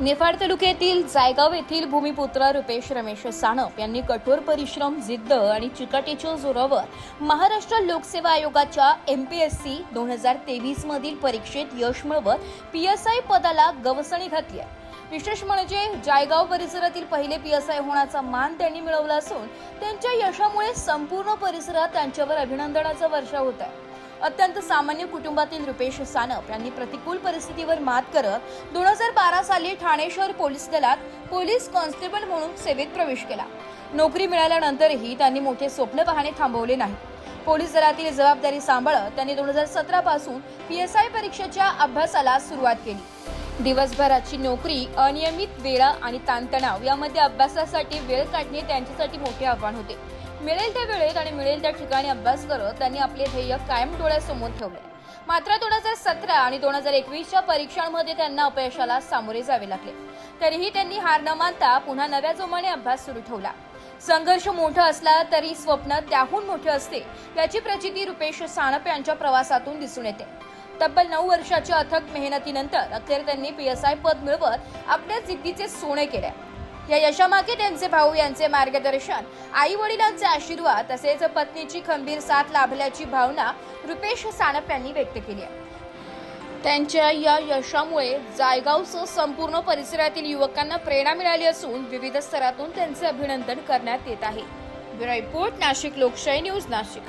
निफाड तालुक्यातील जायगाव येथील भूमिपुत्र रुपेश रमेश सानप यांनी कठोर परिश्रम, जिद्द आणि चिकाटीच्या जोरावर महाराष्ट्र लोकसेवा आयोगाच्या MPSC 2023 मधील परीक्षेत यश मिळवत PSI पदाला गवसणी घातली आहे। विशेष म्हणजे जायगाव परिसरातील पहिले PSI होण्याचा मान त्यांनी मिळवला असून त्यांच्या यशामुळे संपूर्ण परिसरात त्यांच्यावर अभिनंदनाचा वर्षाव होत आहे। अत्यंत सामान्य कुटुंबातील रुपेश सानप यांनी प्रतिकूल परिस्थितीवर मात करत 2012 साली ठाणे शहर पोलीस दलात पोलीस कॉन्स्टेबल म्हणून सेवेत प्रवेश केला। नोकरी मिळाल्यानंतरही त्यांनी मोठे स्वप्न पाहणे थांबवले नाही। पोलीस दलातील जबाबदारी सांभाळत त्यांनी 2017 पासून PSI परीक्षेच्या अभ्यासाला सुरुवात केली। दिवसभराची नोकरी, अनियमित वेळा आणि ताणतणाव यामध्ये अभ्यासासाठी वेळ काढणे त्यांच्यासाठी मोठे आव्हान होते। मिळेल त्या वेळेत आणि मिळेल त्या ठिकाणी अभ्यास करत त्यांनी आपले ध्येय कायम डोळ्यासमोर ठेवले। मात्र 2017 आणि 2021च्या परीक्षांमध्ये त्यांना अपयशाला सामोरे जावे लागले। तरीही त्यांनी हार न मानता पुन्हा नव्या जोमाने अभ्यास सुरू ठेवला। संघर्ष मोठा असला तरी स्वप्न त्याहून मोठे असते याची प्रचिती रुपेश सानप यांच्या प्रवासातून दिसून येते। तब्बल 9 वर्षाच्या अथक मेहनतीनंतर अखेर त्यांनी PSI पद मिळवत आपल्या जिद्दीचे सोने केले। या यशामागे त्यांचे भाऊ यांचे मार्गदर्शन, आई वडिलांचे आशीर्वाद तसेच पत्नीची खंबीर साथ लाभल्याची भावना रुपेश सानप यांनी व्यक्त केली आहे। त्यांच्या या यशामुळे जायगावसह संपूर्ण परिसरातील युवकांना प्रेरणा मिळाली असून विविध स्तरातून त्यांचे अभिनंदन करण्यात येत आहे। ब्युरो रिपोर्ट, नाशिक लोकशाही न्यूज, नाशिक।